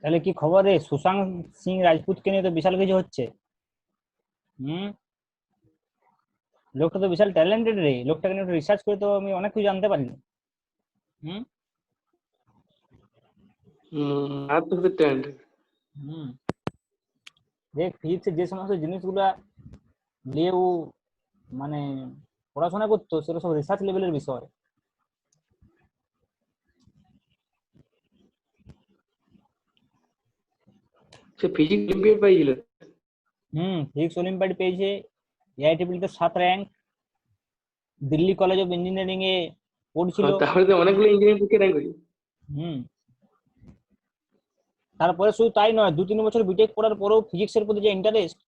তাহলে কি খবর রে? সুশান্ত সিং রাজপুতকে নিয়ে তো বিশাল কিছু হচ্ছে। হুম। লোকটা তো বিশাল ট্যালেন্টেড রে, লোকটাকে নিয়ে রিসার্চ করে তো আমি অনেক কিছু জানতে পারি। হুম। আর তো ট্রেন্ড। হুম। দেখ ফিজিক্সের যে সমস্ত জিনিসগুলা নিয়ে ও মানে পড়াশোনা করতো সেগুলো সব রিসার্চ লেভেলের বিষয়। সে ফিজিক্স অলিম্পিয়াড পাইছিল। ফিজিক্স অলিম্পিয়াড পেয়েছে, এআইটিবিল তে 7 rank, Delhi college of engineering এ পড়ছিল। তাহলে তো অনেকগুলো ইঞ্জিনিয়ারিং পরীক্ষা র্যাঙ্ক হয়েছে। হুম। তারপরে শুধু তাই নয়, 2-3 বছর বিটেক পড়ার পরেও ফিজিক্সের প্রতি যে ইন্টারেস্ট,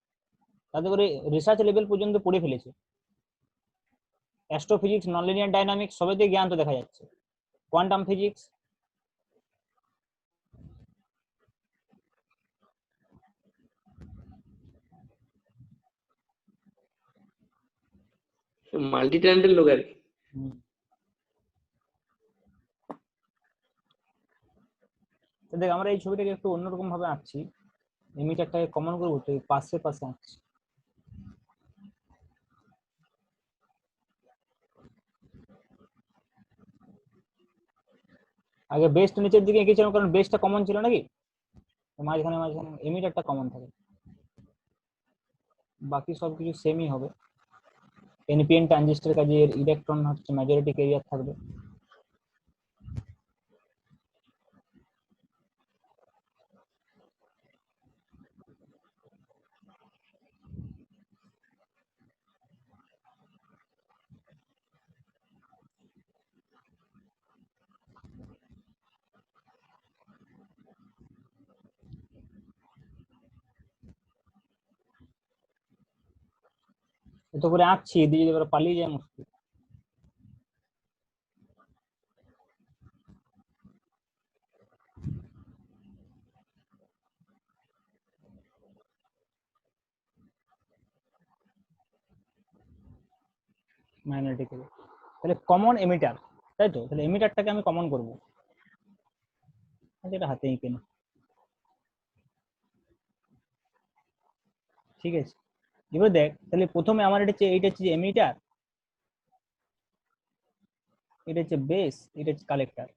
তাতে করে রিসার্চ লেভেল পর্যন্ত পড়ে ফেলেছে। অ্যাস্ট্রোফিজিক্স, ননলিনিয়ার ডাইনামিক্স সবেতেই জ্ঞান তো দেখা যাচ্ছে, কোয়ান্টাম ফিজিক্স। মাল্টি ট্যালেন্টেড লোক আর কি। দেখ আমরা এই ছবিটাকে একটু অন্যরকম ভাবে আঁকছি, ইমিটারটাকে কমন করবো তো পাশে পাশে আঁকছি। আগে বেস্ট নিচের দিকে এঁকেছিলাম কারণ বেসটা কমন ছিল নাকি, মাঝখানে মাঝখানে এমিটারটা কমন থাকে, বাকি সব কিছু সেমই হবে। এনপিএন ট্রানজিস্টর কাজে এর ইলেকট্রন হচ্ছে মেজরিটি ক্যারিয়ার থাকবে। এত করে আঁকছি, এদিকে যদি এবার পালিয়ে যায় মুশকিল। ম্যাগনেটিক, তাহলে কমন এমিটার, তাই তো? তাহলে এমিটারটাকে আমি কমন করবো, যেটা হাতে এঁকে নি। ঠিক আছে, এবার দেখ তাহলে প্রথমে আমার এইটা হচ্ছে এমিটার, এটা হচ্ছে বেস, এটা হচ্ছে কালেক্টর।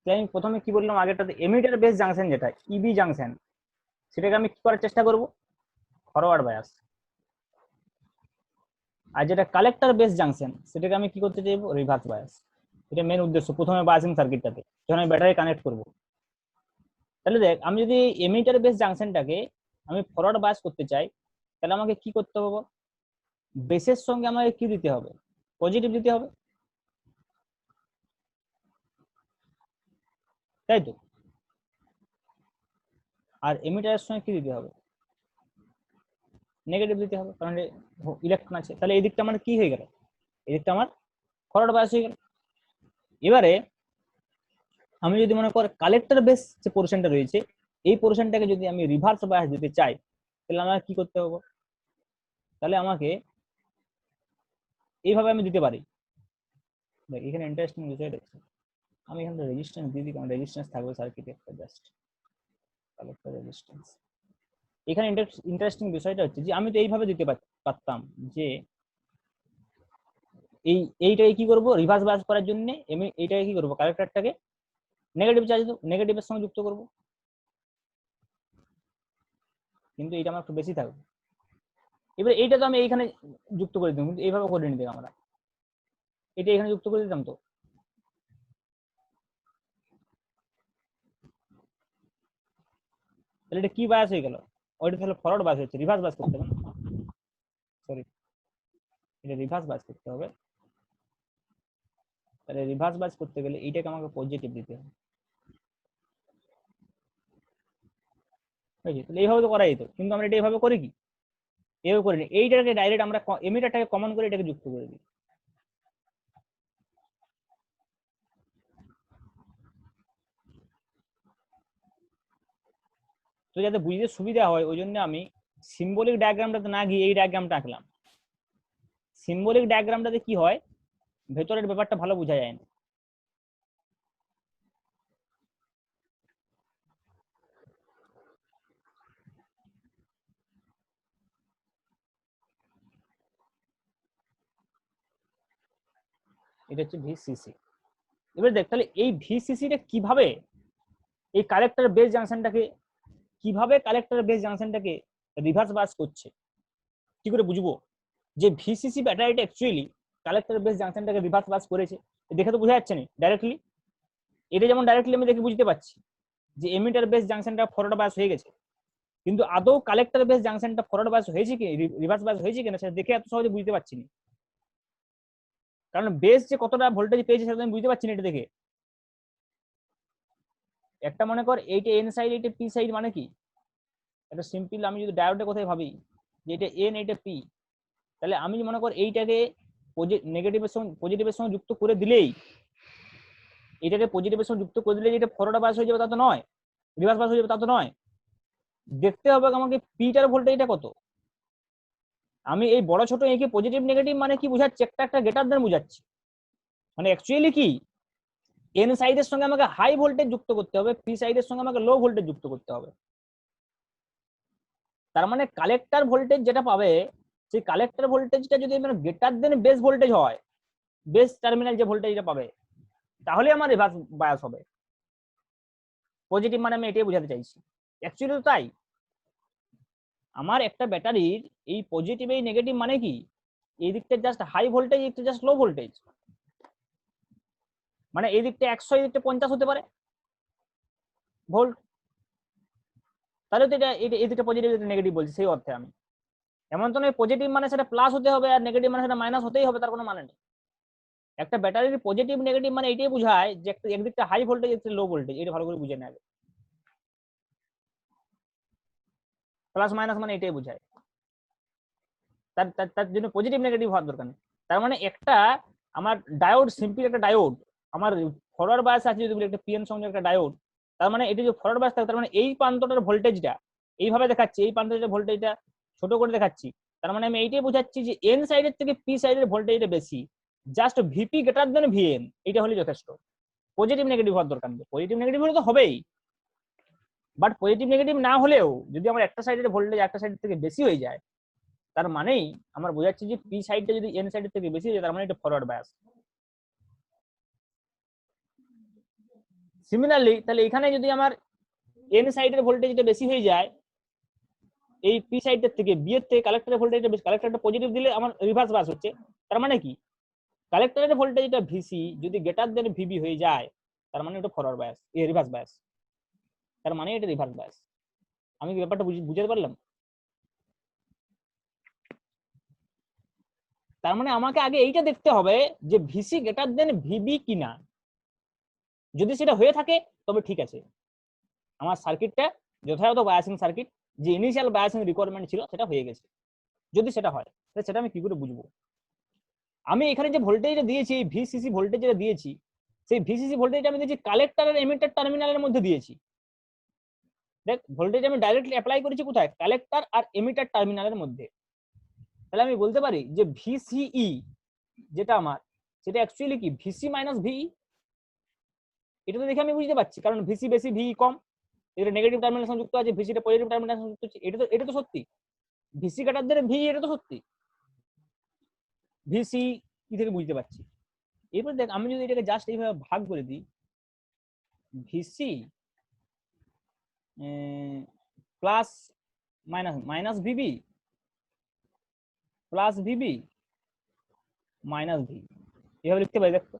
তাই আমি প্রথমে কি বললাম, আগেরটাতে এমিটার বেস জাংশন যেটা ইবি জাংশন, সেটাকে আমি কি করার চেষ্টা করব, ফরওয়ার্ড বায়াস। আর যেটা কালেক্টর বেস জাংশন সেটাকে আমি কি করতে চাইবো, রিভার্স বায়াস। এটা মেন উদ্দেশ্য প্রথমে বায়াসিং সার্কিটটাতে, যখন আমি ব্যাটারি কানেক্ট করব। তাহলে দেখ আমি যদি এমিটার বেস জাংশনটাকে আমি ফরওয়ার্ড বায়াস করতে চাই, তাহলে আমাকে কি করতে হবে, বেসের সঙ্গে আমাকে কি দিতে হবে, পজিটিভ দিতে হবে, তাই তো? আর এমিটারের সঙ্গে কি দিতে হবে, নেগেটিভ দিতে হবে, কারণ ইলেকট্রন আছে। তাহলে এই দিকটা আমার কি হয়ে গেল, এই দিকটা আমার ফরওয়ার্ড বায়াস হয়ে গেল। এবারে আমি যদি মনে কর কালেক্টর বেস যে পোর্শনটা রয়েছে, এই পোর্শনটাকে যদি আমি রিভার্স বায়াস দিতে চাই, তাহলে আমার কি করতে হবে, তাহলে আমাকে এইভাবে আমি দিতে পারি। দেখ এখানে ইন্টারেস্টিং বিষয় দেখছি, আমি এখানে রেজিস্ট্যান্স দিয়ে দিই, কারণ রেজিস্ট্যান্স থাকবে সার্কিটে একটা জাস্ট কালেক্টর রেজিস্ট্যান্স। এখানে ইন্টারেস্টিং বিষয়টা হচ্ছে যে আমি তো এইভাবে দিতে পারতাম যে এইটাকে কি করব, রিভার্স বায়াস করার জন্য আমি এইটাকে কি করব, কালেক্টরটাকে নেগেটিভ চার্জ নেগেটিভের সঙ্গে যুক্ত করব, কিন্তু এটা আমার একটু বেশি থাকবে। এবার এইটা তো আমি এইখানে যুক্ত করে দিতাম, কিন্তু এইভাবে করে নিতাম আমরা, এটা এখানে যুক্ত করে দিতাম তো। তাহলে এটা কি বায়াস হয়ে গেল, ওইটা তাহলে ফরওয়ার্ড বায়াস হচ্ছে, রিভার্স বায়াস করতে হবে না, সরি এটা রিভার্স বায়াস করতে হবে। তাহলে রিভার্স বায়াস করতে গেলে এইটাকে আমাকে পজিটিভ দিতে হবে, বুঝলি? তাহলে এইভাবে তো করা যেত, কিন্তু আমরা এটা এইভাবে করি কি, এইভাবে করিনি, এইটাকে ডাইরেক্ট আমরা এমিটারটাকে কমন করে এটাকে যুক্ত করে দিই। তো যাতে বুঝতে সুবিধা হয় ওই জন্য আমি সিম্বলিক ডায়াগ্রামটাতে না গিয়ে এই ডায়াগ্রামটা আঁকলাম। সিম্বলিক ডায়াগ্রামটাতে কি হয়, ভেতরের ব্যাপারটা ভালো বোঝা যায় না। এটা হচ্ছে ভিসিসি। এবার দেখ তাহলে এই ভিসিসি টা কিভাবে এই কালেক্টর বেস জাংশনটাকে রিভার্স বায়াস করছে, কি করে বুঝবো যে ভিসিসি ব্যাটারিটা অ্যাকচুয়ালি কালেক্টর বেস জাংশনটাকে রিভার্স বায়াস করেছে? দেখে তো বোঝা যাচ্ছে না ডাইরেক্টলি। এটা যেমন ডাইরেক্টলি আমি দেখে বুঝতে পারছি যে এমিটার বেস জাংশনটা ফরওয়ার্ড বায়াস হয়ে গেছে, কিন্তু আদৌ কালেক্টর বেস জাংশনটা ফরওয়ার্ড বায়াস হয়েছে কি রিভার্স বায়াস হয়েছে কিনা সেটা দেখে এত সহজে বুঝতে পারছি না, কারণ বেস যে কতটা ভোল্টেজ পেয়েছে সেটা আমি বুঝতে পারছি না এটা দেখে। একটা মনে কর এইটা এন সাইড এইটা পি সাইড মানে কি, এটা সিম্পল আমি যদি ডায়োডের কথাই ভাবি যে এটা এন এটা পি, তাহলে আমি মনে কর এইটাকে নেগেটিভের সঙ্গে পজিটিভের সঙ্গে যুক্ত করে দিলেই, এটাকে পজিটিভের সঙ্গে যুক্ত করে দিলেই যেটা ফরওয়ার্ড বায়াস হয়ে যাবে তা তো নয়, রিভার্স বায়াস হয়ে যাবে তা তো নয়। দেখতে হবে আমাকে পিটার ভোল্টেজটা কত। আমি এই বড় ছোট একে পজিটিভ নেগেটিভ মানে কি বোঝাচ্ছি, একটা একটা গ্রেটার দেন বোঝাচ্ছি, মানে অ্যাকচুয়ালি কি এন সাইডের সঙ্গে আমাকে হাই ভোল্টেজ যুক্ত করতে হবে, পি সাইডের সঙ্গে আমাকে লো ভোল্টেজ যুক্ত করতে হবে। তার মানে কালেক্টর ভোল্টেজ যেটা পাবে সেই কালেক্টর ভোল্টেজটা যদি আমার গ্রেটার দেন বেস ভোল্টেজ হয়, বেস টার্মিনাল যে ভোল্টেজটা পাবে, তাহলে আমার রিভার্স বায়াস হবে। পজিটিভ মানে আমি এটাই বোঝাতে চাইছি, অ্যাকচুয়ালি তো তাই। আমার একটা ব্যাটারির এই পজিটিভ এই নেগেটিভ মানে কি, এই দিকটা জাস্ট হাই ভোল্টেজ, এই দিকটা জাস্ট লো ভোল্টেজ, মানে এই দিকটা 100 এই দিকটা 50 হতে পারে ভোল্ট, তাহলে তো এটা এই দিকটা পজিটিভ এটা নেগেটিভ বলছি সেই অর্থে আমি। এমন তো নয় পজিটিভ মানে সেটা প্লাস হতে হবে আর নেগেটিভ মানে সেটা মাইনাস হতেই হবে, তার কোনো মানে নেই। একটা ব্যাটারির পজিটিভ নেগেটিভ মানে এটাই বোঝায় যে একটা একদিকটা হাই ভোল্টেজ একটা লো ভোল্টেজ, এটা ভালো করে বুঝে নেবে। প্লাস মাইনাস মানে এটাই বোঝায়, তার জন্য পজিটিভ নেগেটিভ হওয়ার দরকার নেই। তার মানে একটা আমার ডায়োড, সিম্পল একটা ডায়োড, আমার ফরওয়ার্ড বায়াস আছে যদি বলি একটা পিএন সংযোগ একটা ডায়োড, তার মানে এটা যে ফরওয়ার্ড বায়াস থাকে তার মানে এই প্রান্তটার ভোল্টেজটা এইভাবে দেখাচ্ছি, এই প্রান্তটার ভোল্টেজটা ছোট করে দেখাচ্ছি, তার মানে আমি এইটাই বোঝাচ্ছি যে এন সাইডের থেকে পি সাইডের ভোল্টেজটা বেশি, just VP greater than VN, এটা হলে যথেষ্ট। পজিটিভ নেগেটিভ হওয়ার দরকার নেই, পজিটিভ নেগেটিভ হলে তো হবেই, বাট পজিটিভ নেগেটিভ না হলেও যদি আমার একটা সাইডের ভোল্টেজ একটা সাইডের থেকে বেশি হয়ে যায়, তার মানেই আমার বোঝাচ্ছে যে পি সাইডটা যদি এন সাইডের থেকে বেশি হয়ে যায় তার মানে এটা ফরওয়ার্ড বায়াস। সিমিলারলি তাহলে এখানে যদি আমার এন সাইডের ভোল্টেজটা বেশি হয়ে যায় এই পি সাইডের থেকে, বি এর থেকে কালেক্টরের ভোল্টেজটা বেশি, কালেক্টরটা পজিটিভ দিলে আমার রিভার্স বায়াস হচ্ছে, তার মানে কি কালেক্টরের ভোল্টেজটা ভিসি যদি গ্রেটার দেন ভিবি হয়ে যায় তার মানে এটা ফরওয়ার্ড বায়াস, এই রিভার্স বায়াস, তার মানে এটা রিভার্স বায়াস। আমি কি ব্যাপারটা বুঝতে পারলাম? তার মানে আমাকে আগে এইটা দেখতে হবে যে ভিসি গ্রেটার দেন ভিবি কিনা, যদি সেটা হয়ে থাকে তবে ঠিক আছে, আমার সার্কিটটা যথাযথ বায়াসিং সার্কিট, যে ইনিশিয়াল বায়াসিং রিকোয়ারমেন্ট ছিল সেটা হয়ে গেছে। যদি সেটা হয় তাহলে সেটা আমি কি করে বুঝবো? আমি এখানে যে ভোল্টেজটা দিয়েছি এই ভিসিসি ভোল্টেজ যেটা দিয়েছি, সেই ভিসিসি ভোল্টেজটা আমি দিয়েছি কালেক্টর আর এমিটার টার্মিনালের মধ্যে দিয়েছি। দেখ ভোল্টেজ আমি ডাইরেক্টলি অ্যাপ্লাই করেছি কোথায়, কালেক্টর আর এমিটার টার্মিনালের মধ্যে। তাহলে আমি বলতে পারি যে ভিসিই যেটা আমার সেটা অ্যাকচুয়ালি কি ভিসি মাইনাস ভিই, এটা তো দেখে আমি বুঝতে পারছি, কারণ ভিসি বেশি ভিই কম, এটা নেগেটিভ টার্মিনাল সংযুক্ত আছে, ভিসিটা পজিটিভ টার্মিনাল সংযুক্ত আছে, এটা তো সত্যি। ভিসি কাটার ধরে ভি, এটা তো সত্যি, ভিসি কি থেকে বুঝতে পারছি। এরপর দেখ আমি যদি এটাকে জাস্ট এইভাবে ভাগ করে দিই, VC plus minus minus VB plus VB minus V, এভাবে লিখতে পারি। দেখো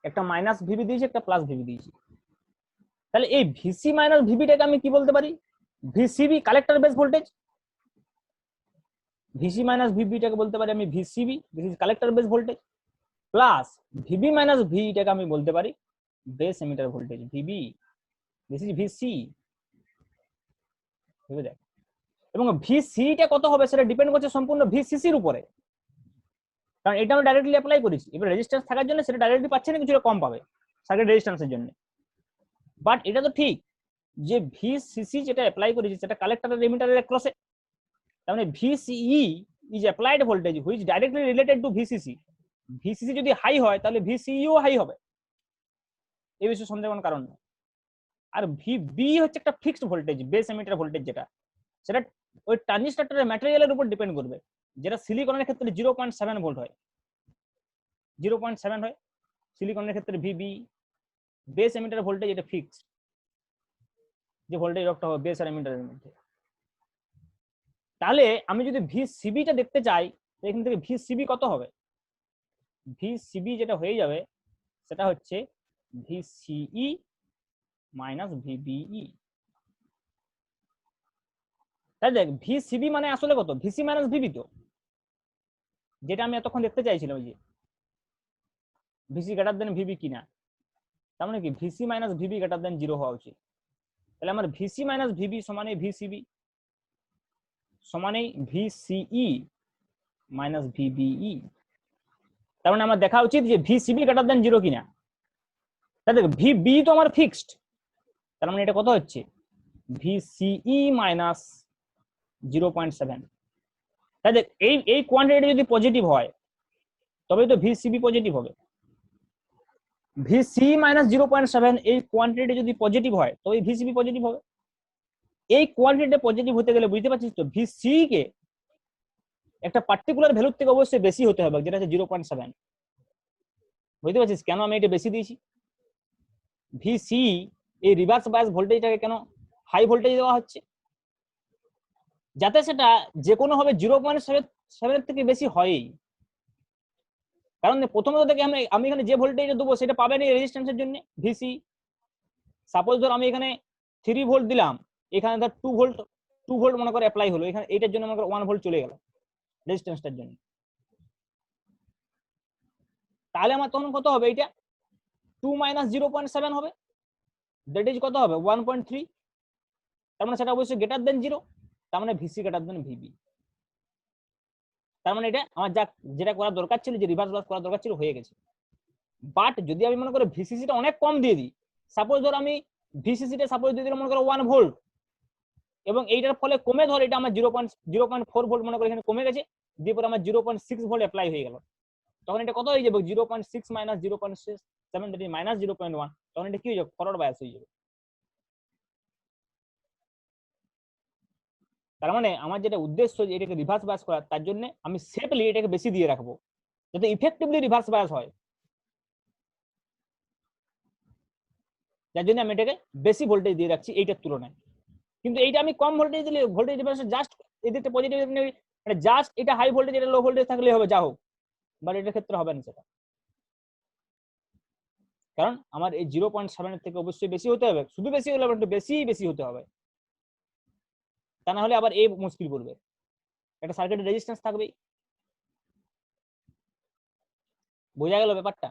একটা মাইনাস ভিবি দিয়েছি একটা প্লাস ভিবি দিয়েছি, তাহলে এই ভিসি মাইনাস ভিবিটাকে আমি কি বলতে পারি, VCB collector base voltage, VC minus ভিবিটাকে বলতে পারি আমি VCB, this is collector base voltage, plus VB minus ভিটাকে আমি বলতে পারি base emitter voltage VB, this is VC. ভেবে দেখ, এবং ভিসিটা কত হবে সেটা ডিপেন্ড করছে সম্পূর্ণ ভিসিসির উপরে, কারণ এটা আমি ডাইরেক্টলি অ্যাপ্লাই করেছি। এবার রেজিস্ট্যান্স থাকার জন্য সেটা ডাইরেক্টলি পাচ্ছে না, কিছুটা কম পাবে সার্কিট রেজিস্ট্যান্সের জন্য। বাট এটা তো ঠিক যে ভিসিসি যেটা অ্যাপ্লাই করেছি সেটা কালেক্টর আর এমিটারের ক্রসে, তার মানে VCE is applied voltage which directly related to VCC. VCC যদি হাই হয় তাহলে ভিসিইও হাই হবে, এই বিষয়ে সন্দেহ কোনো কারণ নেই। আর ভিবি হচ্ছে একটা fixed voltage, base emitter voltage যেটা, সেটা ওই ট্রানজিস্টরের ম্যাটেরিয়ালের উপর ডিপেন্ড করবে, যেটা সিলিকনের ক্ষেত্রে 0.7 ভোল্ট হয়, 0.7 হয়। সিলিকনের ক্ষেত্রে ভিবি, বেস এমিটার ভোল্টেজ এটা ফিক্সড, যে ভোল্টেজ ড্রপটা হবে বেস আর এমিটারের মধ্যে। তাহলে আমি যদি ভিসিবিটা দেখতে চাই, এখান থেকে ভিসিবি কত হবে? ভিসিবি যেটা হয়ে যাবে সেটা হচ্ছে ভিসিই মাইনাস ভিবিই। তাই দেখ ভিসিবি মানে আসলে কত? ভিসি মাইনাস ভিবি, তো যেটা আমি এতক্ষণ দেখতে চাইছিলাম, ওই যে ভিসি গ্রেটার দেন ভিবি কিনা। তার মানে কি VC minus VB greater than 0 হওয়া উচিত। তাহলে আমার ভিসি মাইনাস ভিবি সমানে ভিসিবি সমানে ভিসিই মাইনাস ভিবিই। তার মানে আমার দেখা উচিত যে ভিসিবি গ্রেটার দেন 0 কিনা। তাই দেখ ভিবি তো আমার ফিক্সড, তার মানে এটা কত হচ্ছে? VCE minus 0.7। তাই দেখ এই কোয়ান্টিটি যদি পজিটিভ হয় তবে তো ভিসিবি পজিটিভ হবে। ভিসি মাইনাস 0.7 এই কোয়ান্টিটি যদি পজিটিভ হয় তবে ভিসিবি পজিটিভ হবে। এই কোয়ান্টিটি পজিটিভ হতে গেলে বুঝতে পারছিস তো ভিসি কে একটা পার্টিকুলার ভ্যালুর থেকে অবশ্যই বেশি হতে হবে, যেটা হচ্ছে 0.7। বুঝতে পারছিস কেন আমি এটা বেশি দিয়েছি? ভিসি এই রিভার্স বায়াস ভোল্টেজটাকে কেন হাই ভোল্টেজ দেওয়া হচ্ছে? যাতে সেটা যে কোনো হবে 0.7 থেকে বেশি হয়ই। কারণ প্রথমত থেকে আমি এখানে যে ভোল্টেজটা দেবো সেটা পাবেন এই রেজিস্ট্যান্সের জন্য ভিসি। সাপোজ ধর আমি এখানে 3 ভোল্ট দিলাম, এখানে ধর 2 ভোল্ট মনে করে অ্যাপ্লাই হলো, এখানে এইটার জন্য মনে করে 1 ভোল্ট চলে গেল রেজিস্ট্যান্সটার জন্য। তাহলে আমার তখন কত হবে? এটা 2 মাইনাস 0.7 হবে, দ্যাট ইজ কত হবে? 1.3। তার মানে সেটা অবশ্যই গ্রেটার দেন 0, তার মানে ভিসি গ্রেটার দেন ভিবি। তার মানে এটা আমার যেটা করার দরকার ছিল, যে রিভার্স বায়াস করার দরকার ছিল, হয়ে গেছে। বাট যদি আমি মনে করি ভিসিসিটা অনেক কম দিয়ে দিই, সাপোজ ধর আমি ভিসিসিটা সাপোজ দিয়ে দিলাম মনে করো 1 ভোল্ট, এবং এইটার ফলে কমে ধর এটা আমার 0.4 ভোল্ট মনে করি এখানে কমে গেছে, দিয়ে পরে আমার 0.6 ভোল্ট অ্যাপ্লাই হয়ে গেল, তখন এটা কত হয়ে যাবে? 0.6 মাইনাস 0.7 দ্যাট ইজ মাইনাস 0.1। তখন এটা কি হয়ে যাবে? ফরওয়ার্ড বায়াস হয়ে যাবে। তার মানে আমার যেটা উদ্দেশ্য যে এটাকে রিভার্স বায়াস করা, তার জন্য আমি সেফলি এটাকে বেশি দিয়ে রাখবো যাতে ইফেক্টিভলি রিভার্স বায়াস হয়, যার জন্য আমি এটাকে বেশি ভোল্টেজ দিয়ে রাখছি এইটার তুলনায়। কিন্তু এইটা আমি কম ভোল্টেজ দিলে ভোল্টেজ ডিফারেন্স জাস্ট এদিকে পজিটিভ, মানে জাস্ট এটা হাই ভোল্টেজ এটা লো ভোল্টেজ থাকলে হবে যা হোক, বাট এটার ক্ষেত্রে হবে না সেটা। কারণ আমার এই 0.7 এর থেকে অবশ্যই বেশি হতে হবে, শুধু বেশি হলে একটু বেশি বেশি হতে হবে, তা না হলে আবার এই মুশকিল পড়বে, একটা সার্কিটের রেজিস্ট্যান্স থাকবেই। বোঝা গেল ব্যাপারটা?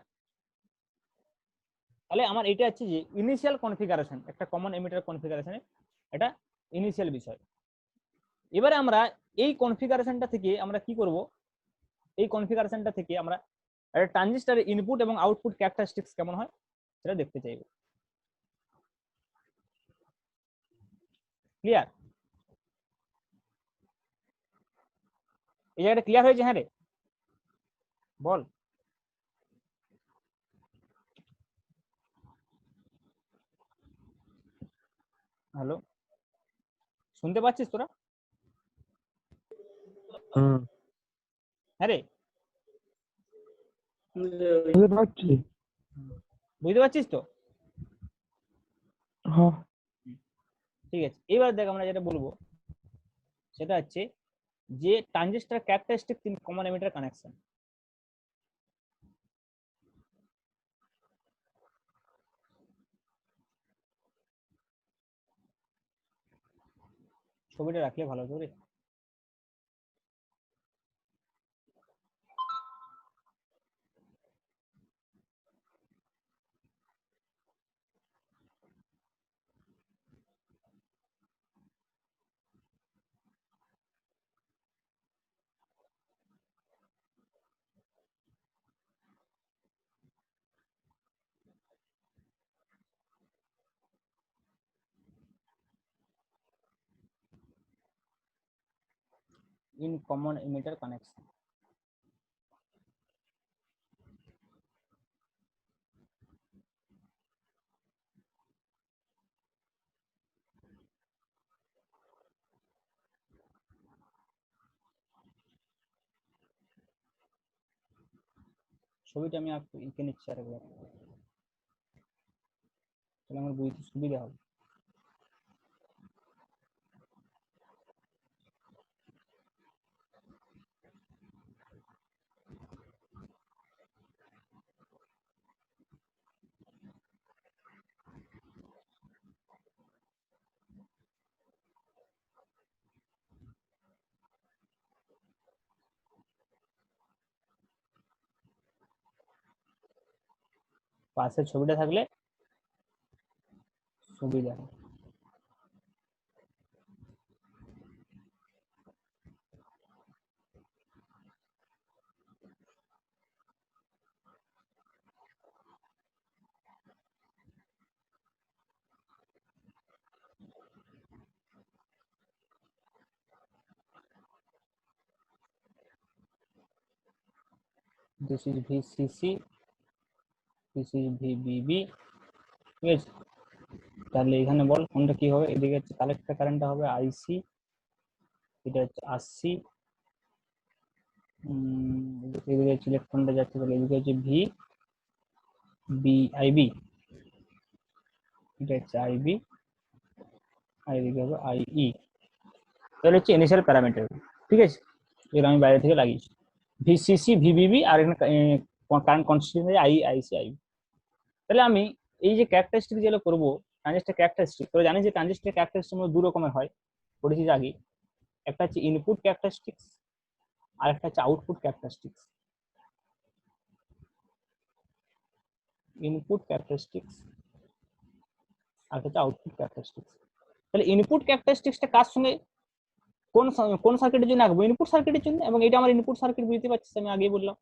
তাহলে আমার এটা হচ্ছে যে ইনিশিয়াল কনফিগারেশন, একটা কমন এমিটার কনফিগারেশনের এটা ইনিশিয়াল বিষয়। এবারে আমরা এই কনফিগারেশনটা থেকে আমরা কি করব? এই কনফিগারেশনটা থেকে আমরা একটা ট্রানজিস্টরের ইনপুট এবং আউটপুট ক্যারেক্টারিস্টিক্স কেমন হয় সেটা দেখতে চাইব। ক্লিয়ার? এই জায়গাটা ক্লিয়ার হয়েছে? হ্যাঁ রে, বল। হ্যালো, শুনতে পাচ্ছিস তোরা? হ্যাঁ রে, বুঝতে পারছি। বুঝতে পারছিস তো? হ্যাঁ, ঠিক আছে, এবার দেখ আমরা যেটা বলবো সেটা হচ্ছে যে transistor characteristic in common emitter connection. ছবিটা রাখলে ভালো হতো রে। ইন কমন এমিটার কানেকশন, ছবিটা আমি এঁকে নিচ্ছি আরেকবার, তাহলে আমার বুঝতে সুবিধা হবে। পাশের ছবিটা থাকলে সুবিধা হবে। This is VCC, this is VBB, ঠিক আছে। তাহলে এখানে বল কোনটা কি হবে, এদিকে হচ্ছে কালেক্টর কারেন্টটা হবে আইসি, এটা হচ্ছে 80, এদিকে হচ্ছে ইলেকট্রনটা যাচ্ছে, তাহলে এদিকে হচ্ছে ভি বি আইবি, এটা হচ্ছে আইবি, আর এদিকে হবে আইই। তাহলে হচ্ছে ইনিশিয়াল প্যারামিটার, ঠিক আছে। এর আমি বাইরে থেকে লাগিয়েছি ভিসিসি ভিবিবি, আর এখানে current constant I IC IB. তাহলে আমি এই যে ক্যারেক্টারিস্টিক যেগুলো করবো, ট্রানজিস্টর ক্যারেক্টারিস্টিক, তো জানি যে ট্রানজিস্টর ক্যারেক্টারিস্টিক মধ্যে দু রকমের হয়, পড়েছি আগে। একটা হচ্ছে ইনপুট ক্যারেক্টারিস্টিক্স, আর একটা হচ্ছে আউটপুট ক্যারেক্টারিস্টিক্স। ইনপুট ক্যারেক্টারিস্টিক্স আর হচ্ছে আউটপুট ক্যারেক্টারিস্টিক্স। তাহলে ইনপুট ক্যারেক্টারিস্টিক্সটা কার সঙ্গে কোন সার্কিটের জন্য আঁকবো, ইনপুট সার্কিটের জন্য, এবং এটা আমার ইনপুট সার্কিট বুঝতে পারছিস, আমি আগেই বললাম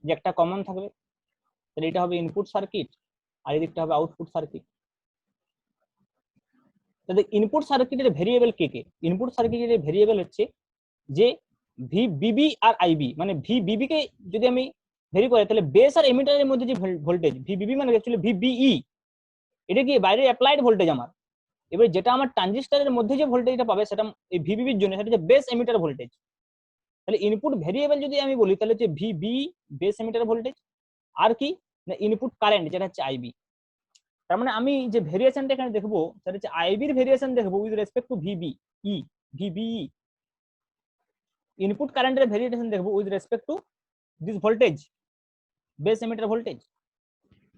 যে একটা কমন থাকবে, তাহলে এটা হবে ইনপুট সার্কিট আর এদিকটা হবে আউটপুট সার্কিট। তাহলে ইনপুট সার্কিটের ভেরিয়েবল কে কে, ইনপুট সার্কিটের ভেরিয়েবল হচ্ছে যে ভিবিবি আর আইবি, মানে ভিবিবি কে যদি আমি ভেরি করি, তাহলে বেস আর এমিটারের মধ্যে যে ভোল্টেজ ভিবিবি মানে অ্যাকচুয়ালি ভিবিই, এটা কি বাইরে অ্যাপ্লাইড ভোল্টেজ আমার। এবার যেটা আমার ট্রানজিস্টরের মধ্যে যে ভোল্টেজটা পাবে সেটা এই ভিবিবির জন্য সেটা হচ্ছে বেস এমিটার ভোল্টেজ। তাহলে ইনপুট ভেরিয়েবল যদি আমি বলি তাহলে হচ্ছে ভিবি বেস এমিটার ভোল্টেজ, আর কি না ইনপুট কারেন্ট যেটা হচ্ছে আইবি। তার মানে আমি যে ভেরিয়েশনটা এখানে দেখবো সেটা হচ্ছে আইবির ভেরিয়েশন দেখবো with respect to VBE, VBE. Input কারেন্টের ভেরিয়েশন দেখবো with respect to this voltage, base emitter voltage.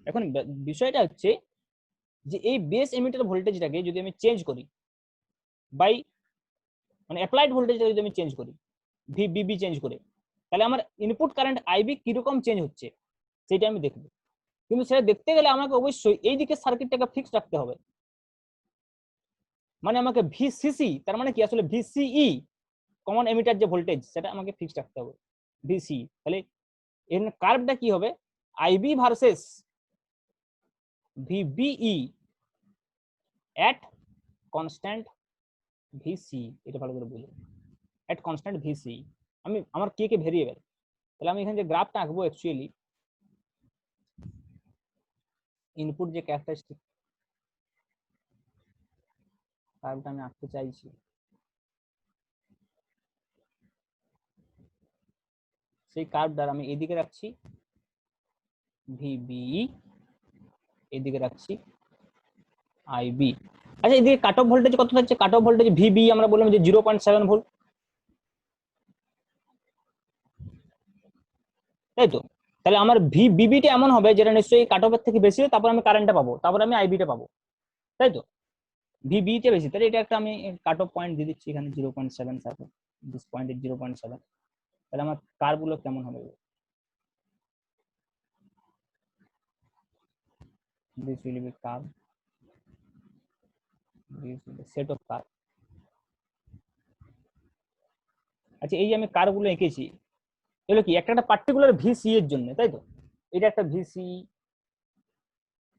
এখন বিষয়টা হচ্ছে যে এই বেস এমিটার ভোল্টেজটাকে যদি আমি চেঞ্জ করি বাই মানে অ্যাপ্লাইড ভোল্টেজটা যদি আমি চেঞ্জ করি ভিবিবি চেঞ্জ করে, তাহলে আমার ইনপুট কারেন্ট আইবি কিরকম চেঞ্জ হচ্ছে সেটা আমি দেখবো। কিন্তু সেটা দেখতে গেলে আমাকে অবশ্যই এই দিকে সার্কিটটাকে ফিক্স রাখতে হবে, মানে আমাকে ভিসিসি, তার মানে কি আসলে ভিসিই কমন এমিটার যে ভোল্টেজ সেটা আমাকে ফিক্স রাখতে হবে ভিসি। তাহলে এর কার্ভটা কি হবে, আইবি ভার্সেস ভিবিই এট কনস্ট্যান্ট ভিসি, এটা ভালো করে বুঝুন, এট কনস্ট্যান্ট ভিসি। আমি আমার কে কে ভেরিয়েবল, তাহলে আমি এখানে যে গ্রাফটা আঁকবো অ্যাকচুয়ালি ইনপুট যে ক্যারেক্টারিস্টিক কার্ভটা আমি আঁকতে চাইছি, সেই কার্ভটা আমি এদিকে রাখছি ভিবিই, এদিকে রাখছি আইবি। আচ্ছা এদিকে কাট অফ ভোল্টেজ কত থাকছে, কাট অফ ভোল্টেজ ভিবি আমরা বললাম যে 0.7 ভোল্ট, তাই তো। তাহলে আমার ভিবিবিটা এমন হবে যেটা নিশ্চয়ই কাট অফের থেকে বেশি, তারপর আমি কারেন্টটা পাবো, তারপর আমি আইবিটা পাবো, তাই তো। ভিবিটা বেশি, তাহলে এটা একটা আমি কাট অফ পয়েন্ট দিয়ে দিচ্ছি এখানে 0.7 থাকে, দিস পয়েন্ট 0.7। তাহলে আমার কার্ভগুলো কেমন হবে, this will be curve, this will be set of curve। আচ্ছা এই যে আমি কার্ভগুলো এঁকেছি এগুলো কি একটা পার্টিকুলার ভিসি এর জন্য, তাই তো। এটা একটা ভিসি,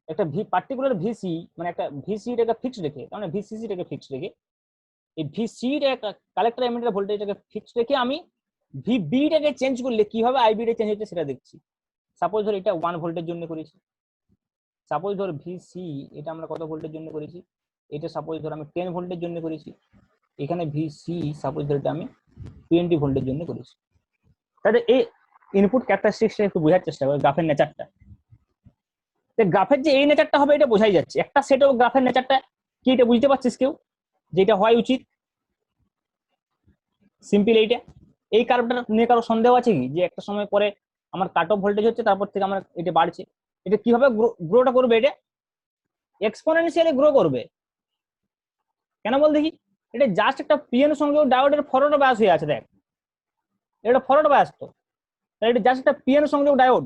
একটা পার্টিকুলার ভিসি মানে একটা ভিসিটাকে ফিক্সড রেখে, তার মানে ভিসিসিটাকে ফিক্সড রেখে এই ভিসিটা একটা কালেক্টর এমিটার ভোল্টেজটাকে ফিক্সড রেখে আমি ভিবিটাকে চেঞ্জ করলে কিভাবে আইবিটা চেঞ্জ হচ্ছে সেটা দেখছি। সাপোজ ধর এটা 1 ভোল্টের জন্য করেছি, সাপোজ ধর ভিসি এটা আমরা কত ভোল্টের জন্য করেছি, এটা সাপোজ ধর আমি 10 ভোল্টের জন্য করেছি, এখানে ভিসি সাপোজ ধর এটা আমি 20 ভোল্টের জন্য করেছি। তাহলে এই ইনপুট ক্যারেক্টারিস্টিক্সটা একটু বোঝার চেষ্টা করো, গ্রাফের নেচারটা। গ্রাফের যে এই নেচারটা হবে এটা বোঝাই যাচ্ছে, একটা সেট অফ গ্রাফের নেচারটা কি এটা বুঝতে পারছিস কেউ, যেটা হয় উচিত? সিম্পল এইটা। এই কার্ভটা নিয়ে কারো সন্দেহ আছে কি, যে একটা সময় পরে আমার কাট অফ ভোল্টেজ হচ্ছে, তারপর থেকে আমার এটা বাড়ছে, এটা কিভাবে গ্রোটা করবে? এটা এক্সপোনেনশিয়ালি গ্রো করবে। কেন বল দেখি? এটা জাস্ট একটা পিএন সংযোগ ডায়োডের ফরওয়ার্ড বায়াস হয়ে আছে, দেখ এটা ফরওয়ার্ড বায়াস, তো এটা জাস্ট একটা পিএন সংযোগ ডায়োড।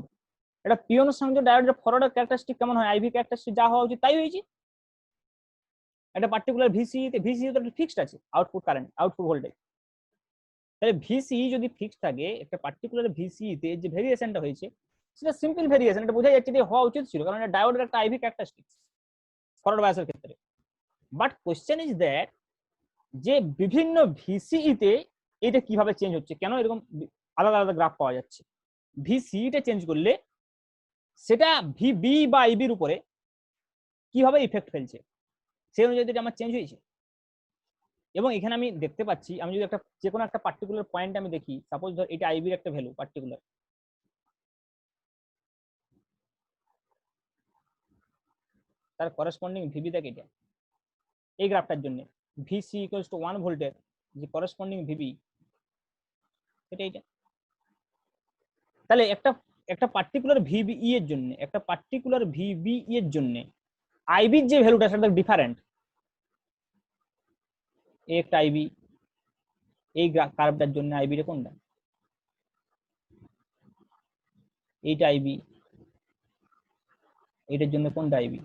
এটা পিএন সংযোগ ডায়োডের ফরওয়ার্ড ক্যারেক্টারিস্টিক কেমন হয়, আইভি ক্যারেক্টারিস্টিক যা হওয়া উচিত তাই হয়েছে। একটা পার্টিকুলার ভিসি তো ফিক্সড আছে, আউটপুট কারেন্ট, আউটপুট ভোল্টেজ। তাহলে ভিসি যদি ফিক্সড থাকে, একটা পার্টিকুলার ভিসি তে যে ভেরিয়েশনটা হয়েছে সেটা সিম্পল ভেরিয়েশন, এটা বোঝা যাচ্ছে যে হওয়া উচিত ছিল, কারণ এটা ডায়োডের একটা আইভি ক্যারেক্টারিস্টিক ফরওয়ার্ড বায়াসের ক্ষেত্রে। বাট কোশ্চেন ইজ দ্যাট যে বিভিন্ন ভিসিই তে এটা কিভাবে চেঞ্জ হচ্ছে, কেন এরকম আলাদা আলাদা গ্রাফ পাওয়া যাচ্ছে? ভিসিটা চেঞ্জ করলে সেটা ভিবি বা আইবির উপরে কিভাবে ইফেক্ট ফেলছে, সেই অনুযায়ী এটা আমার চেঞ্জ হয়েছে। এবং এখানে আমি দেখতে পাচ্ছি, আমি যদি একটা যে কোনো একটা পার্টিকুলার পয়েন্ট আমি দেখি, সাপোজ ধর এটা আইবির একটা ভ্যালু পার্টিকুলার, তার করেসপন্ডিং ভিবি দেখ এটা, এই গ্রাফটার জন্য ভিসি ইকুয়ালস টু 1 ভোল্টের যে করেসপন্ডিং ভিবি এটা এটা। তাহলে একটা একটা পার্টিকুলার ভিবিই এর জন্য, একটা পার্টিকুলার ভিবিই এর জন্য আইবির যে ভ্যালুটা সেটা ডিফারেন্ট। এই একটা আইবি, এই কার্ভটার জন্য আইবি রে কোনটা, এইটা আইবি, এটার জন্য কোনটা আইবি,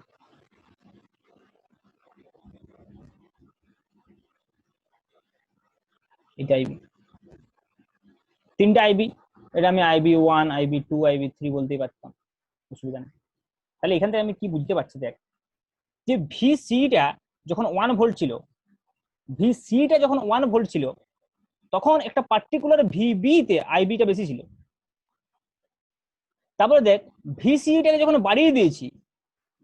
এটা আইবি, তিনটা আইবি। এটা আমি IB1 IB2 IB3 বলতেই পারতাম, অসুবিধা নেই। তাহলে এখান থেকে আমি কি বুঝতে পারছি, দেখ যে ভিসিটা যখন 1 ভোল্ট ছিল, ভিসিটা যখন 1 ভোল্ট ছিল, তখন একটা পার্টিকুলার ভিবি তে আইবিটা বেশি ছিল। তারপরে দেখ ভিসিটাকে যখন বাড়িয়ে দিয়েছি,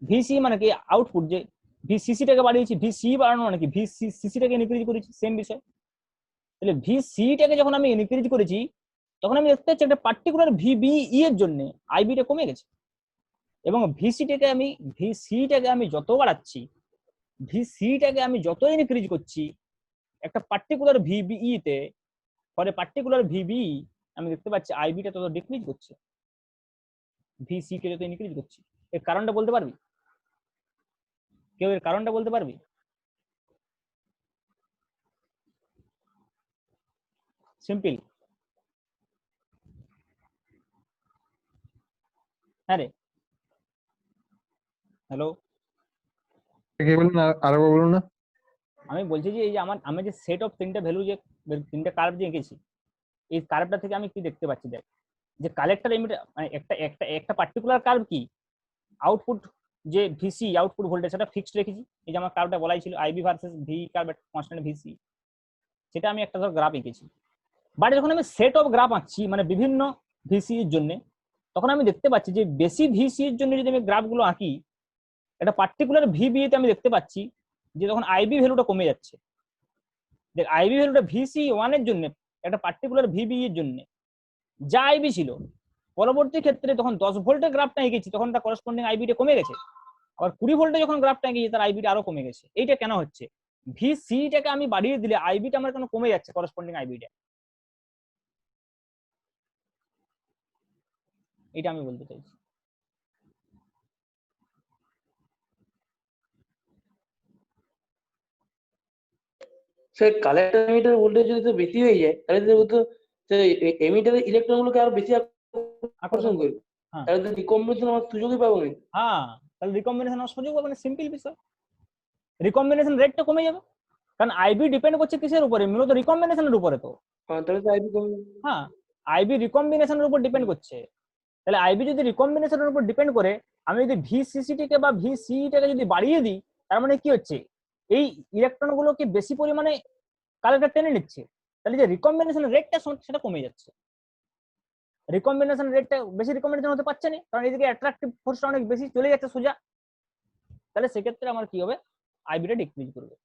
ভিসি মানে কি আউটপুট, যে ভিসিসিটাকে বাড়িয়েছি, ভিসি বাড়ানো মানে কি ভিসিসিটাকে ইনক্রিজ করেছি, সেম বিষয়। তাহলে ভিসিটাকে যখন আমি ইনক্রিজ করেছি, তখন আমি দেখতে পাচ্ছি একটা পার্টিকুলার ভিবিই এর জন্য আইবিটা কমে গেছে। এবং ভিসিটাকে আমি যত বাড়াচ্ছি, ভিসিটাকে আমি যত ইনক্রিজ করছি একটা পার্টিকুলার ভিবিই তে, পরে পার্টিকুলার ভিবি আমি দেখতে পাচ্ছি আইবিটা তত ডিক্রিজ করছে, ভিসি কে যত ইনক্রিজ করছি। এর কারণটা বলতে পারবি কেউ? এর কারণটা বলতে পারবি? সিম্পল। হ্যাঁ রে, হ্যালো, কি বলুন, আরো বলুন না। আমি বলছি যে এই যে আমি যে সেট অফ তিনটা ভ্যালু, যে তিনটা কার্ভ যে এঁকেছি, এই কার্ভটা থেকে আমি কি দেখতে পাচ্ছি, দেখ যে কালেক্টর এমিটার মানে একটা একটা একটা পার্টিকুলার কার্ভ কি আউটপুট, যে ভিসি আউটপুট ভোল্টেজ সেটা ফিক্সড রেখেছি। এই যে আমার কার্ভটা বলাই ছিল IB versus V curve constant VC, সেটা আমি একটা ধর গ্রাফ এঁকেছি। বাট যখন আমি সেট অফ গ্রাফ আঁকছি মানে বিভিন্ন ভিসি এর জন্য, তখন আমি দেখতে পাচ্ছি যে বেশি ভিসি এর জন্য যদি আমি গ্রাফগুলো আঁকি, একটা পার্টিকুলার ভিবি তে আমি দেখতে পাচ্ছি যে তখন আইবি ভ্যালুটা কমে যাচ্ছে। দেখ আইবি ভ্যালুটা ভিসি 1 এর জন্য, একটা পার্টিকুলার ভিবি এর জন্য যা আইবি ছিল, পরবর্তী ক্ষেত্রে তখন 10 ভোল্টের গ্রাফটা এঁকেছি, তখন তার করসপন্ডিং আইবিটা কমে গেছে। আবার 20 ভোল্টে যখন গ্রাফটা এঁকেছি তার আইবিটা আরো কমে গেছে। এইটা কেন হচ্ছে? ভিসিটাকে আমি বাড়িয়ে দিলে আইবিটা আমার কেন কমে যাচ্ছে, করসপন্ডিং আইবিটা? এটা আমি বলতে চাইছি। স্যার কালেক্টর এমিটার ভোল্টেজ যদি তো বেশি হয়ে যায়, তাহলে তো এমিটারের ইলেকট্রন গুলোকে আরো বেশি আকর্ষণ করবে, হ্যাঁ তাহলে তো রিকম্বিনেশন আমার সুযোগই পাবো না। হ্যাঁ, তাহলে রিকম্বিনেশন সুযোগ হবে না, সিম্পল বিষয়। রিকম্বিনেশন রেটটা কমে যাবে, কারণ আইবি ডিপেন্ড করছে কিসের উপরে? মূলত রিকম্বিনেশনের উপরে। তো হ্যাঁ, তাহলে তো আইবি কমবে। হ্যাঁ, আইবি রিকম্বিনেশনের উপর ডিপেন্ড করছে। তাহলে আইবি যদি রিকম্বিনেশনের উপর ডিপেন্ড করে, আমি যদি ভিসিসিটিকে বা ভিসিটাকে যদি বাড়িয়ে দিই, তার মানে কি হচ্ছে? এই ইলেকট্রন গুলোকে বেশি পরিমাণে কালেক্টর টেনে নিচ্ছে, তাহলে যে রিকম্বিনেশন রেটটা সেটা কমে যাচ্ছে। রিকম্বিনেশন রেটটা বেশি রিকম্বিনেশন হতে পারছে না, কারণ এদিকে অ্যাট্রাকটিভ ফোর্সটা অনেক বেশি চলে যাচ্ছে সোজা। তাহলে সেক্ষেত্রে আমার কি হবে? আইবিটা ডিক্রিজ করবে।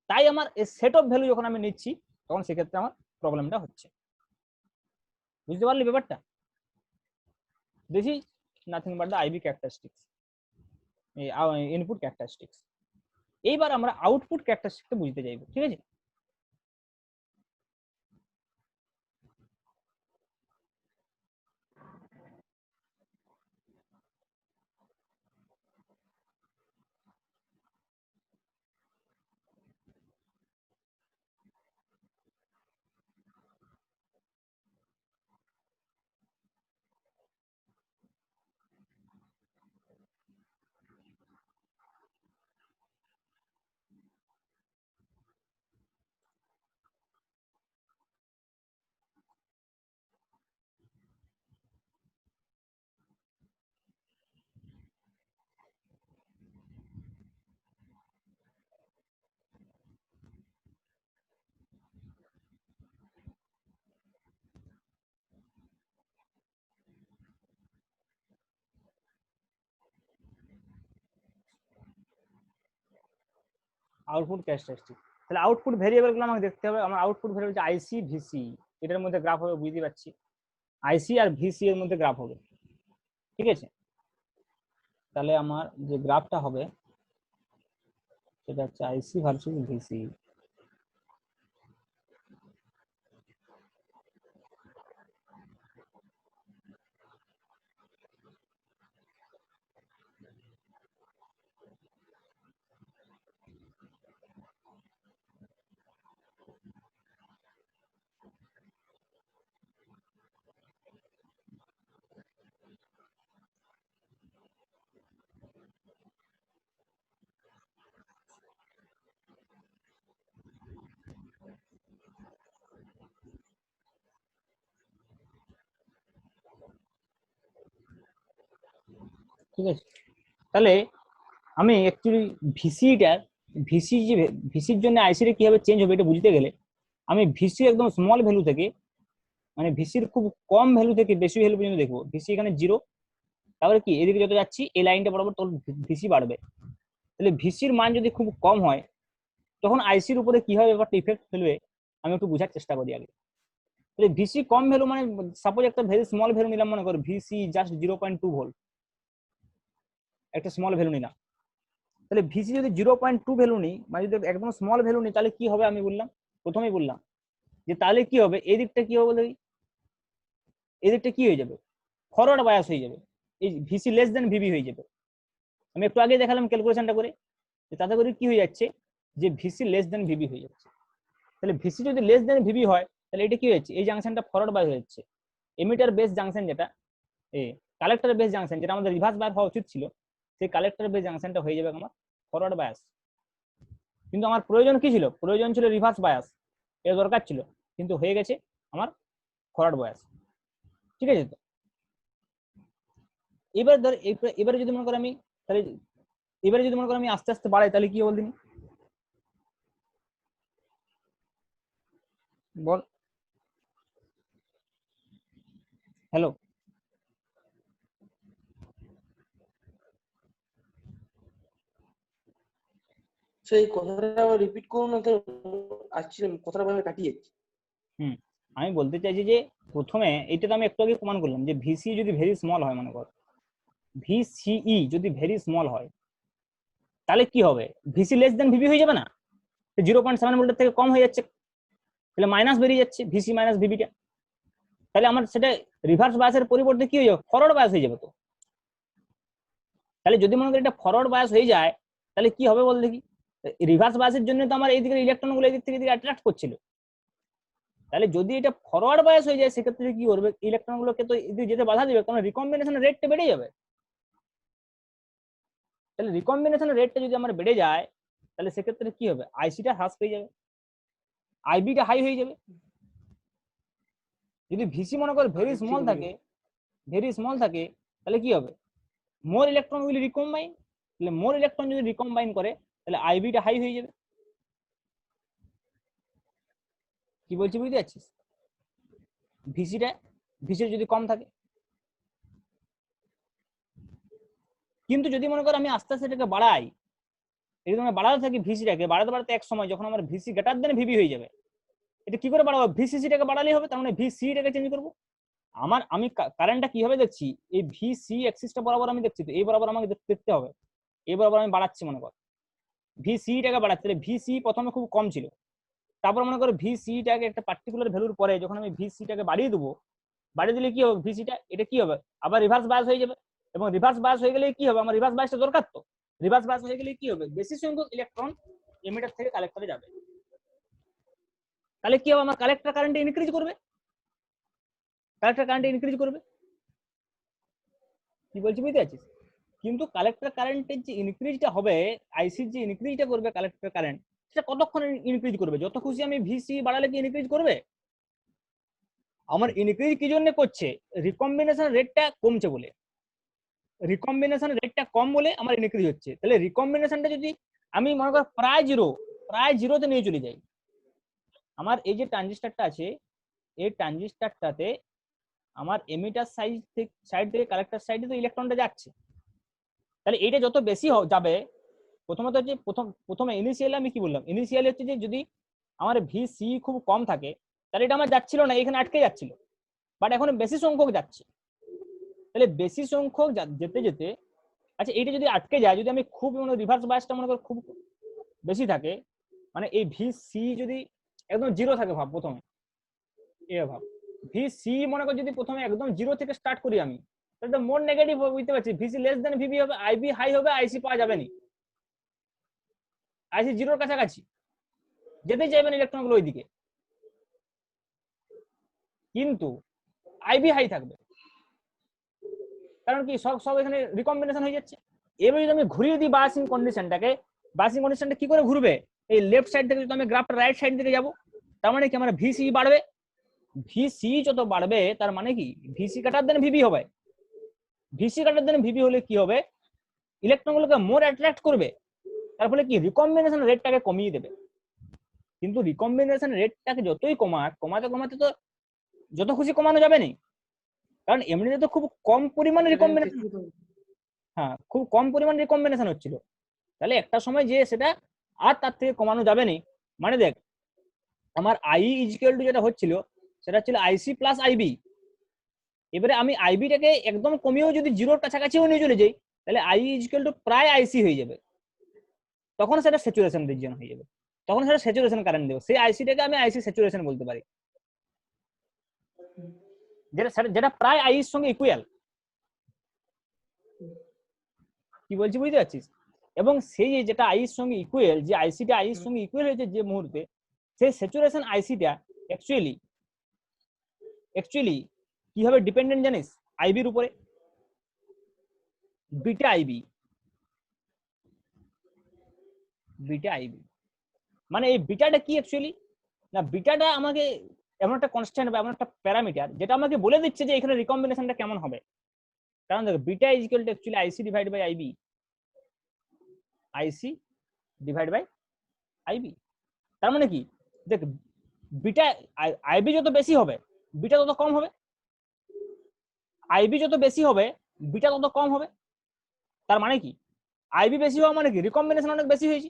তাই আমার এই সেট অফ ভ্যালু যখন আমি নিচ্ছি, তখন সেক্ষেত্রে আমার প্রবলেমটা হচ্ছে। বুঝতে পারলি ব্যাপারটা? This is nothing but the IB characteristics, input characteristics. এইবার আমরা আউটপুট ক্যারেক্টারিস্টিক্সটা বুঝতে চাইবো, ঠিক আছে? আউটপুট ক্যারেক্টারিস্টিক, তাহলে আউটপুট ভেরিয়েবল গুলো আমাকে দেখতে হবে। আমার আউটপুট ভেরিয়েবল যে আইসি ভিসি, এটার মধ্যে গ্রাফ হবে, বুঝতে পারছি আইসি আর ভিসি এর মধ্যে গ্রাফ হবে, ঠিক আছে? তাহলে আমার যে গ্রাফটা হবে সেটা হচ্ছে আইসি ভার্সেস ভিসি। ঠিক আছে, তাহলে আমি অ্যাকচুয়ালি ভিসির জন্য আইসিটা কিভাবে চেঞ্জ হবে এটা বুঝতে গেলে আমি ভিসি একদম স্মল ভ্যালু থেকে, মানে ভিসির খুব কম ভ্যালু থেকে বেশি ভ্যালু পর্যন্ত দেখবো। ভিসি এখানে 0, তারপরে কি এদিকে যত যাচ্ছি এই লাইনটা বরাবর তোর ভিসি বাড়বে। তাহলে ভিসির মান যদি খুব কম হয় তখন আইসির উপরে কিভাবে ব্যাপারটা ইফেক্ট ফেলবে আমি একটু বোঝার চেষ্টা করি আগে। তাহলে ভিসি কম ভ্যালু মানে সাপোজ একটা ভেরি স্মল ভ্যালু নিলাম, মনে করো ভিসি জাস্ট 0.2 ভোল্ট, একটা স্মল ভ্যালু নিলাম। তাহলে ভিসি যদি 0.2 ভ্যালু নিই, মানে যদি একদম স্মল ভ্যালু নিই, তাহলে কি হবে? আমি বললাম প্রথমেই বললাম যে তাহলে কি হবে, এই দিকটা কি হবে বলে, এই দিকটা কি হয়ে যাবে? ফরওয়ার্ড বায়াস হয়ে যাবে, এই ভিসি লেস দেন ভিবি হয়ে যাবে। আমি একটু আগে দেখালাম ক্যালকুলেশনটা করে, তাতে করে কি হয়ে যাচ্ছে যে ভিসি লেস দেন ভিবি হয়ে যাচ্ছে। তাহলে ভিসি যদি লেস দেন ভিবি হয় তাহলে এটা কি হচ্ছে, এই জাংশনটা ফরওয়ার্ড বায়াস হয়ে যাচ্ছে। এমিটার বেস জাংশন যেটা, কালেক্টর বেস জাংশন যেটা আমাদের রিভার্স বায়াস হওয়া উচিত ছিল, সেই কালেক্টর বেস জাংশনটা হয়ে যাবে আমার ফরওয়ার্ড বায়াস। কিন্তু আমার প্রয়োজন কি ছিল? প্রয়োজন ছিল রিভার্স বায়াস, এর দরকার ছিল, কিন্তু হয়ে গেছে আমার ফরওয়ার্ড বায়াস। ঠিক আছে? তো এবার ধর এবারে যদি মনে করো আমি, তাহলে এবারে যদি মনে করো আমি আস্তে আস্তে বাড়াই তাহলে কি বল দিনি, বল। হ্যালো, সেই কথাটা আবার রিপিট করুন না, তো আসছিলাম কথাটা ভাবে কাটিয়ে যাচ্ছে। আমি বলতে চাইছি যে প্রথমে এটা তো আমি একটু আগে প্রমাণ করলাম যে ভিসি যদি ভেরি স্মল হয়, মনে কর ভিসিই যদি ভেরি স্মল হয় তাহলে কি হবে? ভিসি লেস দেন ভিবি হয়ে যাবে না? 0.7 ভোল্টের থেকে কম হয়ে যাচ্ছে, তাহলে মাইনাস বেরিয়ে যাচ্ছে ভিসি মাইনাস ভিবিটা। তাহলে আমার সেটা রিভার্স বায়াসের পরিবর্তে কি হয়ে যাবে? ফরওয়ার্ড বায়াস হয়ে যাবে। তো তাহলে যদি মনে করি এটা ফরওয়ার্ড বায়াস হয়ে যায় তাহলে কি হবে বল দেখি? রিভার্স বায়াসের জন্য তো আমার এই দিকের ইলেকট্রন গুলো এই দিক থেকে এদিকে অ্যাট্রাক্ট করছিল। তাহলে যদি এটা ফরওয়ার্ড বায়াস হয়ে যায় সেক্ষেত্রে কি করবে? ইলেকট্রন গুলোকে তো এদিকে যেতে বাধা দিবে, কারণ রিকম্বিনেশনের রেটটা বেড়ে যাবে। তাহলে রিকম্বিনেশনের রেটটা যদি আমার বেড়ে যায় তাহলে সেক্ষেত্রে কি হবে? আইসিটা হ্রাস পেয়ে যাবে, আইবিটা হাই হয়ে যাবে। যদি ভিসি মনে করো ভেরি স্মল থাকে তাহলে কি হবে? মোর ইলেকট্রন উইল রিকম্বাইন, তাহলে মোর ইলেকট্রন যদি রিকম্বাইন করে তাহলে আইবিটা হাই হয়ে যাবে। কি বলছি বুঝতে পারছিস? ভিসি যদি কম থাকে, কিন্তু যদি মনে করো আমি আস্তে আস্তে এটাকে বাড়াই, এরকম বাড়াতে থাকি ভিসিটাকে, বাড়াতে এক সময় যখন আমার ভিসি গ্রেটার দেন ভিবি হয়ে যাবে, এটা কি করে বাড়াবো? ভিসিসিটাকে বাড়ালেই হবে, তার মানে ভিসিটাকে চেঞ্জ করবো। আমি কারেন্টটা কিভাবে দেখছি, এই ভিসি অ্যাক্সিসটা বরাবর আমি দেখছি, তো এই বরাবর আমাকে দেখতে হবে, এই বরাবর আমি বাড়াচ্ছি মনে কর, ভিসিটাকে বাড়াচ্ছি, তাহলে ভিসি প্রথমে খুব কম ছিল, তারপর মনে করো ভিসিটাকে একটা পার্টিকুলার ভ্যালুর পরে যখন আমি ভিসিটাকে বাড়িয়ে দেবো, বাড়িয়ে দিলে কি হবে, ভিসিটা এটা কি হবে, আবার রিভার্স বায়াস হয়ে যাবে, এবং রিভার্স বায়াস হয়ে গেলে কি হবে, আমার রিভার্স বায়াসটা দরকার, তো রিভার্স বায়াস হয়ে গেলে কি হবে, বেশি সংখ্যক ইলেকট্রন এমিটার থেকে কালেক্টরে যাবে, তাহলে কি হবে, আমার কালেক্টর কারেন্ট ইনক্রিজ করবে, কালেক্টর কারেন্ট ইনক্রিজ করবে, কি বলছি বুঝতে পারছিস? কিন্তু কালেক্টর কারেন্টের যে ইনক্রিজটা হবে, আইসির যে ইনক্রিজটা করবে কালেক্টর কারেন্ট, সেটা কতক্ষণ ইনক্রিজ করবে, যত খুশি আমি ভিসি বাড়ালে কি ইনক্রিজ করবে? আমার ইনক্রিজ কি জন্য করছে, রিকম্বিনেশন রেটটা কমছে বলে, রিকম্বিনেশন রেটটা কম বলে আমার ইনক্রিজ হচ্ছে, তাহলে রিকম্বিনেশনটা যদি আমি মনে করি প্রায় জিরোতে নিয়ে চলে যাই, আমার এই যে ট্রানজিস্টরটা আছে, এই ট্রানজিস্টরটাতে আমার এমিটার সাইড থেকে কালেক্টর সাইডে তো ইলেকট্রনটা যাচ্ছে, তাহলে এইটা যত বেশি যাবে, প্রথমত হচ্ছে প্রথমে ইনিশিয়ালি আমি কি বললাম, ইনিশিয়ালি হচ্ছে যে যদি আমার ভিসি খুব কম থাকে, তাহলে এটা আমার যাচ্ছিল না, এখানে আটকে যাচ্ছিল, বাট এখন বেশি সংখ্যক যাচ্ছে, তাহলে বেশি সংখ্যক যেতে যেতে, আচ্ছা এইটা যদি আটকে যায়, যদি আমি খুব রিভার্স বায়াসটা মনে করি খুব বেশি থাকে, মানে এই ভিসি যদি একদম জিরো থাকে, ভাব প্রথমে ভাব ভিসি মনে কর যদি প্রথমে একদম জিরো থেকে স্টার্ট করি আমি, তাহলে তো মোর নেগেটিভ বুঝতে পারছি, ভিসি লেস দেন ভিবি হবে, আইবি হাই হবে, আইসি পাওয়া যাবে না, আইসি জিরোর কাছাকাছি যেতেই চাইবেন ইলেকট্রন গুলো ওইদিকে, কিন্তু আইবি হাই থাকবে, কারণ কি সব এখানে রিকম্বিনেশন হয়ে যাচ্ছে। এবার যদি আমি ঘুরিয়ে দিই বায়াসিং কন্ডিশনটা কি করে ঘুরবে, এই লেফট সাইড থেকে যদি আমি গ্রাফটা রাইট সাইড দিকে যাবো, তার মানে কি আমার ভিসি বাড়বে, ভিসি যত বাড়বে তার মানে কি ভিসি কাটার দেন ভিবি হবে, ভিসি কাটার দেন ভিবি হলে কি হবে, ইলেকট্রন গুলোকে মোর অ্যাট্রাক্ট করবে, তার ফলে কি রিকম্বিনেশন রেটটাকে কমিয়ে দেবে, কিন্তু রিকম্বিনেশন রেটটাকে যতই কমাতে তো যত খুশি কমানো যাবে না, কারণ এমনিতে তো খুব কম পরিমাণে রিকম্বিনেশন, হ্যাঁ খুব কম পরিমাণে রিকম্বিনেশন হচ্ছিল, তাহলে একটা সময় যে সেটা আর তার থেকে কমানো যাবে না, মানে দেখ আমার আই ইজিক্যাল টু যেটা হচ্ছিল সেটা ছিল আইসি প্লাস আইবি, এবারে আমি আইবিটাকে একদম কমিয়েও যদি জিরোর কাছাকাছিও নিয়ে চলে যাই, তাহলে আই ইজিক্যাল টু প্রায় আইসি হয়ে যাবে, তখন সেটা স্যাচুরেশন রিজিয়ন হয়ে যাবে, তখন সেটা স্যাচুরেশন কারেন্ট দেবে, সেই আইসিটাকে আমি আইসি স্যাচুরেশন বলতে পারি, যেটা প্রায় আই এর সঙ্গে ইকুয়াল, কি বলছি বুঝতে পারছিস? এবং সেই যেটা আই এর সঙ্গে ইকুয়াল, যে আইসিটা আই এর সঙ্গে ইকুয়াল হয়েছে যে মুহূর্তে, সেই স্যাচুরেশন আইসিটা অ্যাকচুয়ালি কিভাবে ডিপেন্ডেন্ট জানিস, আইবির উপরে, বিটা আইবি, মানে এই বিটাটা কি অ্যাকচুয়ালি, না বিটাটা আমাকে এমন একটা কনস্ট্যান্ট বা এমন একটা প্যারামিটার যেটা আমাকে বলে দিচ্ছে যে এখানে রিকম্বিনেশনটা কেমন হবে, কারণ দেখো beta is equal to actually IC divide by IB, IC divide by IB, তার মানে কি দেখ বিটা আইবি যত বেশি হবে বিটা তত কম হবে, আইবি যত বেশি হবে বিটা তত কম হবে, তার মানে কি আইবি বেশি হওয়া মানে কি রিকম্বিনেশন অনেক বেশি হয়েছে,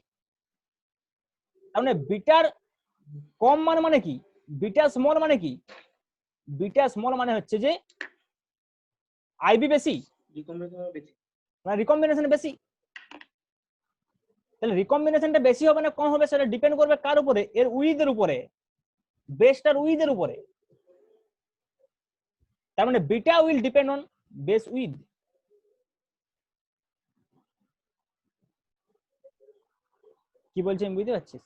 তার মানে বিটার কম মানে কি, বিটা স্মল মানে কি, বিটা স্মল মানে হচ্ছে যে আইবি বেশি মানে রিকম্বিনেশন বেশি, তাহলে রিকম্বিনেশনটা বেশি হবে না কম হবে সেটা ডিপেন্ড করবে কার উপরে, এর উইথের উপরে, বেসটার উইথের উপরে, তার মানে beta will depend on base with, কি বলছি আমি বুঝতে পারছিস?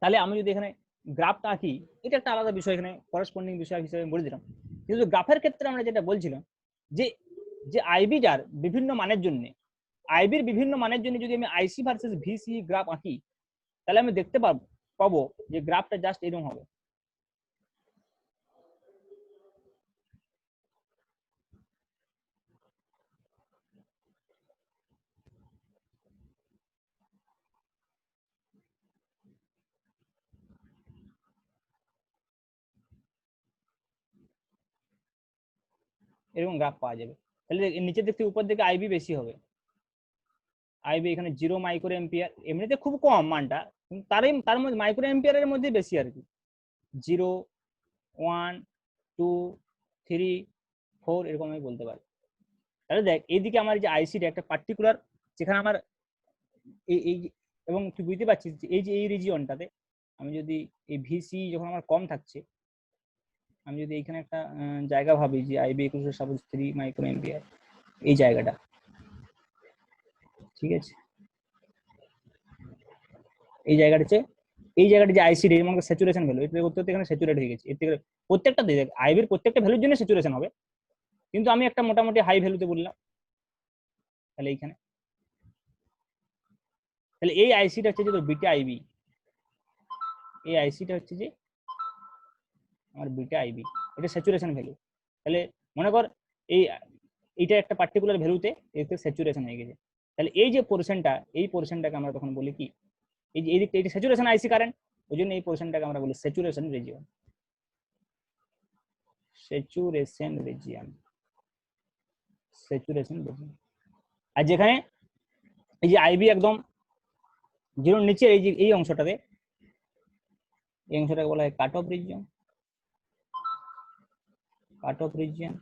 তাহলে আমি যদি এখানে গ্রাফটা আঁকি, এটা একটা আলাদা বিষয়, এখানে করেসপন্ডিং বিষয় হিসেবে বলে দিলাম, কিন্তু গ্রাফের ক্ষেত্রে আমরা যেটা বলছিলাম যে যে আইবি যার বিভিন্ন মানের জন্য, আইবির বিভিন্ন মানের জন্য যদি আমি আইসি ভার্সেস ভিসি গ্রাফ আঁকি, তাহলে আমি দেখতে পাবো যে গ্রাফটা জাস্ট এরকম হবে, এরকম গ্রাফ পাওয়া যাবে, তাহলে নিচের দিক থেকে উপর দিকে আইবি বেশি হবে, আইবি এখানে 0 মাইক্রো এম্পিয়ার, এমনিতে খুব কম মানটা, কিন্তু তার মধ্যে মাইক্রো এম্পিয়ারের মধ্যে বেশি আর কি, 0 1 2 3 4 এরকম আমি বলতে পারি। তাহলে দেখ এইদিকে আমার যে আইসিটা একটা পার্টিকুলার, যেখানে আমার এই এবং তুই বুঝতে পারছিস যে এই যে এই রিজিয়নটাতে আমি যদি এই ভিসি যখন আমার কম থাকছে, আমি যদি এইখানে একটা জায়গা ভাবি যে IB equal to suppose 3 micro ampere, এই জায়গাটা, ঠিক আছে, এই জায়গাটা যে আইসি এর মানে স্যাচুরেশন ভ্যালু, এটা করতে এখানে স্যাচুরেট হয়ে গেছে। এর থেকে প্রত্যেকটা দেখ আইবির প্রত্যেকটা ভ্যালুর জন্য স্যাচুরেশন হবে, কিন্তু আমি একটা মোটামুটি হাই ভ্যালুতে বললাম। তাহলে এইখানে তাহলে এই আইসিটা হচ্ছে যে তোর বিটা আইবি, এই আইসিটা হচ্ছে যে আমার বিটা আইবি, এটা স্যাচুরেশন ভ্যালু। তাহলে মনে কর এইটা একটা পার্টিকুলার ভ্যালুতে এতে স্যাচুরেশন হয়ে গেছে। তাহলে এই যে পোরশনটা, এই পোরশনটাকে আমরা তখন বলি কি, এই যে এই দিকটা এটা স্যাচুরেশন আইসি কারেন্ট, ওই জন্য এই পোরশনটাকে আমরা বলি saturation region, saturation region, saturation region. আর যেখানে এই যে আইবি একদম জিরোর নিচে এই যে এই অংশটাতে, এই অংশটাকে বলা হয় cut off region, cut off region,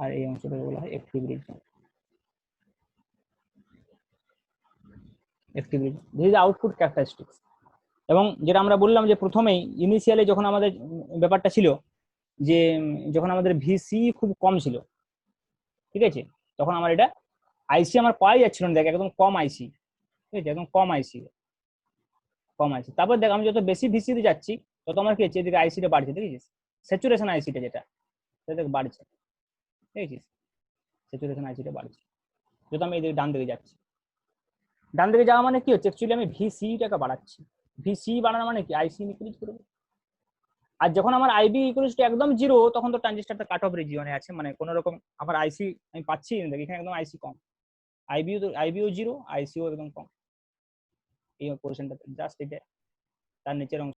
আর এই অংশটাকে বলা হয় active region, active region. This is output characteristics. এবং যেটা আমরা বললাম যে প্রথমেই ইনিশিয়ালি যখন আমাদের ব্যাপারটা ছিল যে যখন আমাদের ভিসি খুব কম ছিল, ঠিক আছে, তখন আমার এটা আইসি আমার পাওয়াই যাচ্ছিল না, দেখ একদম কম আইসি, ঠিক আছে, একদম কম আইসি, কম আইসি। তারপর দেখ আমি যত বেশি ভিসিতে যাচ্ছি তত আমার কি হচ্ছে, এদিকে আইসিটা বাড়ছে, দেখেছিস, স্যাচুরেশন আইসিটা যেটা সেটা দেখ বাড়ছে, দেখেছিস, স্যাচুরেশন আইসিটা বাড়ছে যত আমি এদিকে ডান দিকে যাচ্ছি। ডান দিকে যাওয়া মানে কি হচ্ছে, অ্যাকচুয়ালি আমি ভিসিটাকে বাড়াচ্ছি, ভিসি বাড়ানো মানে কি আইসি ইনক্রিজ করবে। আর যখন আমার আইবি ইকুয়ালস টু একদম জিরো, তখন তো ট্রানজিস্টরটা কাট অফ রিজিয়নে আছে, মানে কোন রকম আমার আইসি আমি পাচ্ছি না, এখানে একদম আইসি কম, আইবিও জিরো, আইসিও একদম কম, এই পোরশনটাতে জাস্ট এটা তার নিচের অংশ